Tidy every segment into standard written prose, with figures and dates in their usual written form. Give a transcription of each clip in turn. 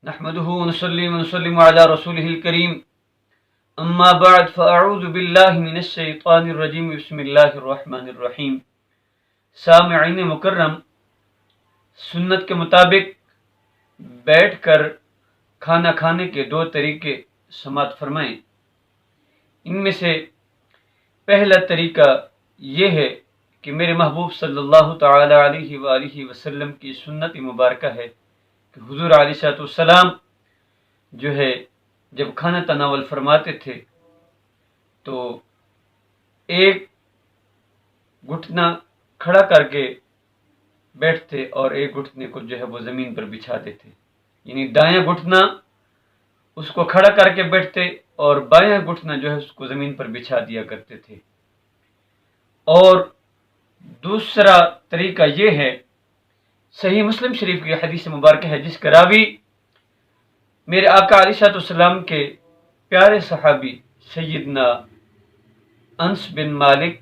نحمده ونصلي ونسلم على رسوله الكريم اما بعد فاعوذ بالله من الشیطان الرجیم بسم اللہ الرحمن الرحیم۔ سامعین مکرم، سنت کے مطابق بیٹھ کر کھانا کھانے کے دو طریقے سماعت فرمائیں۔ ان میں سے پہلا طریقہ یہ ہے کہ میرے محبوب صلی اللہ تعالی علیہ وآلہ وسلم کی سنت مبارکہ ہے کہ حضور علیہ السلام جو ہے جب کھانا تناول فرماتے تھے تو ایک گھٹنا کھڑا کر کے بیٹھتے اور ایک گھٹنے کو جو ہے وہ زمین پر بچھا دیتے، یعنی دایاں گھٹنا اس کو کھڑا کر کے بیٹھتے اور بایاں گھٹنا جو ہے اس کو زمین پر بچھا دیا کرتے تھے۔ اور دوسرا طریقہ یہ ہے، صحیح مسلم شریف کی حدیث مبارکہ ہے جس کا راوی میرے آقا علیہ السلام کے پیارے صحابی سیدنا انس بن مالک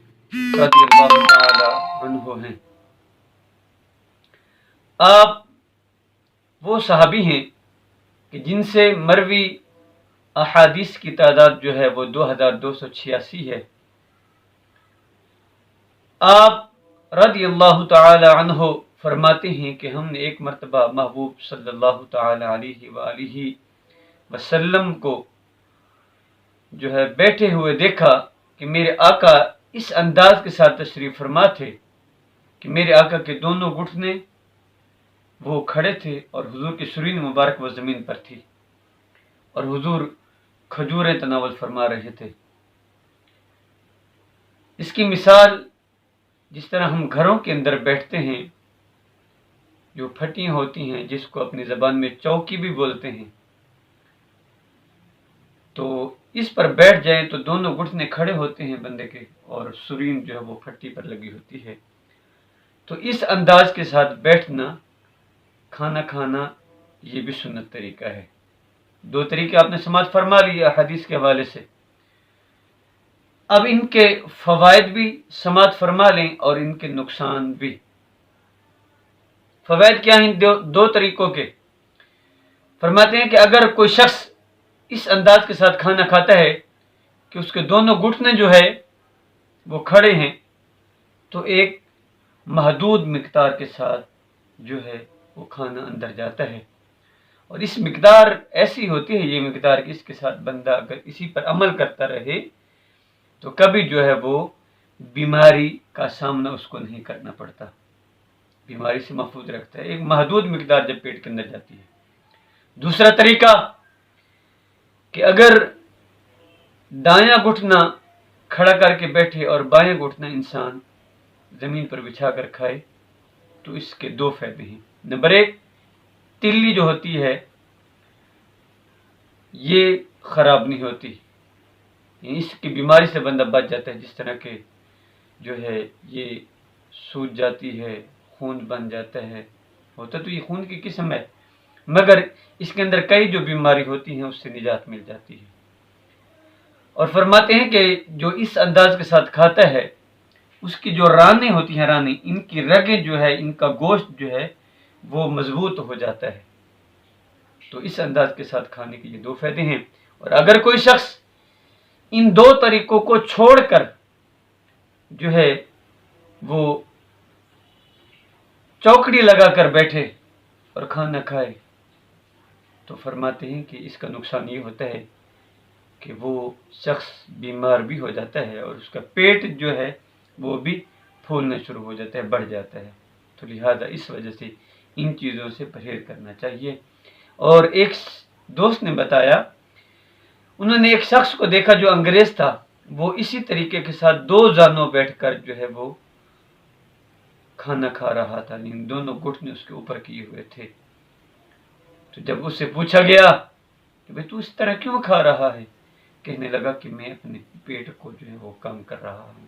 رضی اللہ تعالی عنہ ہیں۔ آپ وہ صحابی ہیں کہ جن سے مروی احادیث کی تعداد جو ہے وہ 2286 ہے۔ آپ رضی اللہ تعالی عنہ فرماتے ہیں کہ ہم نے ایک مرتبہ محبوب صلی اللہ تعالی علیہ وآلہ وسلم کو جو ہے بیٹھے ہوئے دیکھا کہ میرے آقا اس انداز کے ساتھ تشریف فرما تھے کہ میرے آقا کے دونوں گھٹنے وہ کھڑے تھے اور حضور کی سرین مبارک وہ زمین پر تھی اور حضور کھجوریں تناول فرما رہے تھے۔ اس کی مثال جس طرح ہم گھروں کے اندر بیٹھتے ہیں، جو پھٹیاں ہوتی ہیں جس کو اپنی زبان میں چوکی بھی بولتے ہیں، تو اس پر بیٹھ جائیں تو دونوں گھٹنے کھڑے ہوتے ہیں بندے کے اور سرین جو ہے وہ پھٹی پر لگی ہوتی ہے۔ تو اس انداز کے ساتھ بیٹھنا، کھانا کھانا، یہ بھی سنت طریقہ ہے۔ دو طریقے آپ نے سماعت فرما لیا حدیث کے حوالے سے۔ اب ان کے فوائد بھی سماعت فرما لیں اور ان کے نقصان بھی۔ فوائد کیا ہیں دو طریقوں کے؟ فرماتے ہیں کہ اگر کوئی شخص اس انداز کے ساتھ کھانا کھاتا ہے کہ اس کے دونوں گھٹنے جو ہے وہ کھڑے ہیں، تو ایک محدود مقدار کے ساتھ جو ہے وہ کھانا اندر جاتا ہے، اور اس مقدار ایسی ہوتی ہے، یہ مقدار کہ اس کے ساتھ بندہ اگر اسی پر عمل کرتا رہے تو کبھی جو ہے وہ بیماری کا سامنا اس کو نہیں کرنا پڑتا، بیماری سے محفوظ رکھتا ہے۔ ایک محدود مقدار جب پیٹ کے اندر جاتی ہے۔ دوسرا طریقہ کہ اگر دایاں گھٹنا کھڑا کر کے بیٹھے اور بایاں گھٹنا انسان زمین پر بچھا کر کھائے تو اس کے دو فائدے ہیں۔ نمبر ایک، تلی جو ہوتی ہے یہ خراب نہیں ہوتی، اس کی بیماری سے بندہ بچ جاتا ہے، جس طرح کہ جو ہے یہ سوج جاتی ہے، خون بن جاتا ہے، ہوتا تو یہ خون کی قسم ہے، مگر اس کے اندر کئی جو بیماری ہوتی ہیں اس سے نجات مل جاتی ہے۔ اور فرماتے ہیں کہ جو اس انداز کے ساتھ کھاتا ہے اس کی جو رانیں ہوتی ہیں، رانیں، ان کی رگیں جو ہے، ان کا گوشت جو ہے وہ مضبوط ہو جاتا ہے۔ تو اس انداز کے ساتھ کھانے کے یہ دو فائدے ہیں۔ اور اگر کوئی شخص ان دو طریقوں کو چھوڑ کر جو ہے وہ چوکڑی لگا کر بیٹھے اور کھانا کھائے تو فرماتے ہیں کہ اس کا نقصان یہ ہوتا ہے کہ وہ شخص بیمار بھی ہو جاتا ہے اور اس کا پیٹ جو ہے وہ بھی پھولنا شروع ہو جاتا ہے، بڑھ جاتا ہے۔ تو لہذا اس وجہ سے ان چیزوں سے پرہیز کرنا چاہیے۔ اور ایک دوست نے بتایا، انہوں نے ایک شخص کو دیکھا جو انگریز تھا، وہ اسی طریقے کے ساتھ دو زانوں بیٹھ کر جو ہے وہ کھانا کھا رہا تھا، لیکن دونوں گھٹنے اس کے اوپر کیے ہوئے تھے۔ تو جب اس سے پوچھا گیا کہ بھئی تو اس طرح کیوں کھا رہا ہے، کہنے لگا کہ میں اپنے پیٹ کو جو ہے وہ کم کر رہا ہوں۔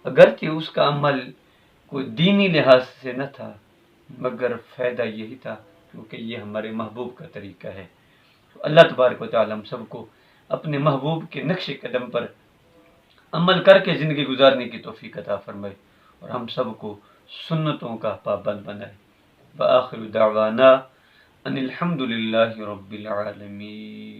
اگرچہ اس کا عمل کوئی دینی لحاظ سے نہ تھا، مگر فائدہ یہی تھا کیونکہ یہ ہمارے محبوب کا طریقہ ہے۔ تو اللہ تبارک و تعالی ہم سب کو اپنے محبوب کے نقش قدم پر عمل کر کے زندگی گزارنے کی توفیق عطا فرمائے اور ہم سب کو سنتوں کا پابند بنائے۔ وآخر دعوانا ان الحمد للہ رب العالمین.